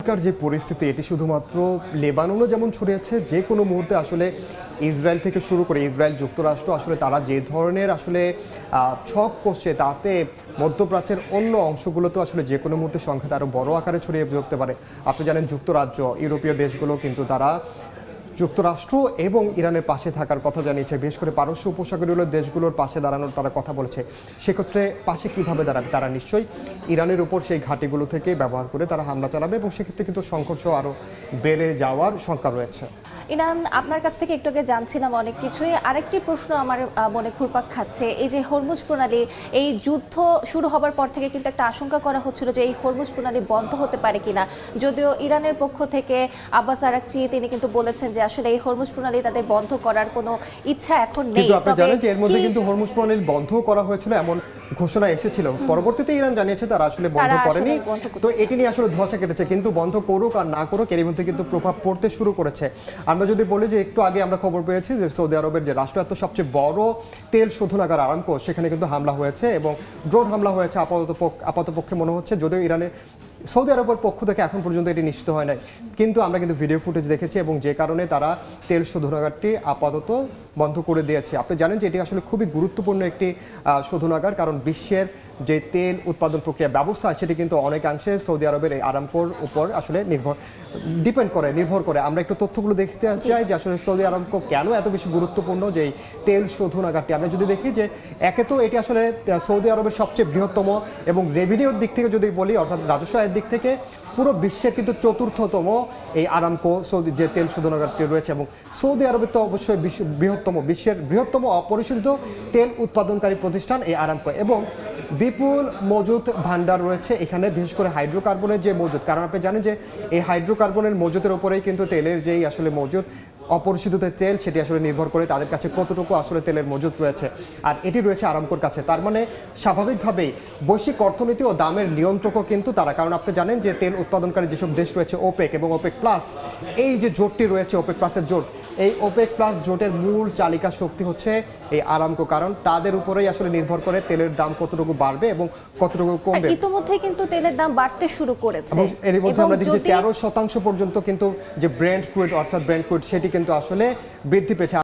এখনকার যে পরিস্থিতি এটি শুধুমাত্র লেবাননও যেমন ছড়িয়েছে, যে কোনো মুহূর্তে আসলে ইসরায়েল থেকে শুরু করে ইসরায়েল যুক্তরাষ্ট্র আসলে তারা যে ধরনের আসলে ছক করছে, তাতে মধ্যপ্রাচ্যের অন্য অংশগুলোতেও আসলে যে কোনো মুহূর্তে সংখ্যাটা আরও বড় আকারে ছড়িয়ে পড়তে পারে। আপনি জানেন যুক্তরাজ্য, ইউরোপীয় দেশগুলো কিন্তু তারা যুক্তরাষ্ট্র এবং ইরানের পাশে থাকার কথা জানিয়েছে, বিশেষ করে পারস্য উপসাগরীয় দেশগুলোর পাশে দাঁড়ানোর তারা কথা বলেছে। সেক্ষেত্রে পাশে কীভাবে দাঁড়াবে? তারা নিশ্চয়ই ইরানের উপর সেই ঘাঁটিগুলো থেকে ব্যবহার করে তারা হামলা চালাবে এবং সেক্ষেত্রে কিন্তু সংঘর্ষ আরও বেড়ে যাওয়ার শঙ্কা রয়েছে। ইনান, আপনার কাছ থেকে একটু আগে জানছিলাম অনেক কিছুই। আরেকটি প্রশ্ন আমার মনে ঘুরপাক খাচ্ছে, এই যে হরমুজ প্রণালী, এই যুদ্ধ শুরু হবার পর থেকে কিন্তু একটা আশঙ্কা করা হচ্ছিল যে এই হরমুজ প্রণালী বন্ধ হতে পারে কিনা। যদিও ইরানের পক্ষ থেকে আব্বাস আরাকচি তিনি কিন্তু বলেছেন যে আসলে এই হরমুজ প্রণালী তাদের বন্ধ করার কোনো ইচ্ছা এখন নেই। কিন্তু আপনি জানেন যে এর মধ্যে কিন্তু হরমুজ প্রণালী বন্ধ করা হয়েছিল এমন ঘোষণা এসেছিল, পরবর্তীতে ইরান জানিয়েছে তারা আসলে বন্ধ করেনি। তো এটি নিয়ে আসলে ধোঁয়াশা কেটেছে, কিন্তু বন্ধ করুক আর না করুক এর মধ্যে কিন্তু প্রভাব পড়তে শুরু করেছে। আমরা যদি বলি যে একটু আগে আমরা খবর পেয়েছি যে সৌদি আরবের যে রাষ্ট্রায়ত্ত সবচেয়ে বড় তেল শোধনাগার আরামকো, সেখানে কিন্তু হামলা হয়েছে এবং ড্রোন হামলা হয়েছে। আপাতপক্ষে মনে হচ্ছে, যদিও ইরানের সৌদি আরবের পক্ষ থেকে এখন পর্যন্ত এটি নিশ্চিত হয় নাই, কিন্তু আমরা কিন্তু ভিডিও ফুটেজ দেখেছি এবং যে কারণে তারা তেল শোধনাগারটি আপাতত বন্ধ করে দিয়েছে। আপনি জানেন যে এটি আসলে খুবই গুরুত্বপূর্ণ একটি শোধনাগার, কারণ বিশ্বের যে তেল উৎপাদন প্রক্রিয়া ব্যবস্থা সেটি কিন্তু অনেকাংশে সৌদি আরবের এই আরামকোর উপর আসলে নির্ভর করে। আমরা একটু তথ্যগুলো দেখতে চাই যে আসলে সৌদি আরামকো কেন এত বেশি গুরুত্বপূর্ণ যে তেল শোধনাগারটি। আমরা যদি দেখি যে একে তো এটি আসলে সৌদি আরবের সবচেয়ে বৃহত্তম এবং রেভিনিউর দিক থেকে যদি বলি, অর্থাৎ রাজস্ব আয়ের দিক থেকে পুরো বিশ্বের কিন্তু চতুর্থতম এই আরামকো সৌদি যে তেল শোধনাগারটি রয়েছে, এবং সৌদি আরবের তো অবশ্যই বিশ্বের বৃহত্তম অপরিশোধিত তেল উৎপাদনকারী প্রতিষ্ঠান এই আরামকো, এবং বিপুল মজুদ ভান্ডার রয়েছে এখানে, বিশেষ করে হাইড্রোকার্বনের যে মজুদ। কারণ আপনি জানেন যে এই হাইড্রোকার্বনের মজুদের উপরেই কিন্তু তেলের যেই আসলে মজুদ, অপরিশোধিত তেল, সেটি আসলে নির্ভর করে তাদের কাছে কতটুকু আসলে তেলের মজুদ রয়েছে, আর এটি রয়েছে আরামকোর কাছে। তার মানে স্বাভাবিকভাবেই বৈশ্বিক অর্থনীতি ও দামের নিয়ন্ত্রকও কিন্তু তারা। কারণ আপনি জানেন যে তেল উৎপাদনকারী যেসব দেশ রয়েছে ওপেক এবং ওপেক প্লাস, এই যে জোটটি রয়েছে ওপেক প্লাসের জোট, এই ওপেক প্লাস জোটের মূল চালিকা শক্তি হচ্ছে এই আরামকো। কারণ তাদের উপরেই আসলে নির্ভর করে তেলের দাম কতটুকু বাড়বে এবং কতটুকু কমবে। ইতিমধ্যে কিন্তু তেলের দাম বাড়তে শুরু করেছে, এর মধ্যে আমরা দেখি 13% পর্যন্ত কিন্তু যে ব্রেন্ট ক্রুড, অর্থাৎ ব্রেন্ট ক্রুড, সেটি কিন্তু আসলে বৃদ্ধি পেয়েছে।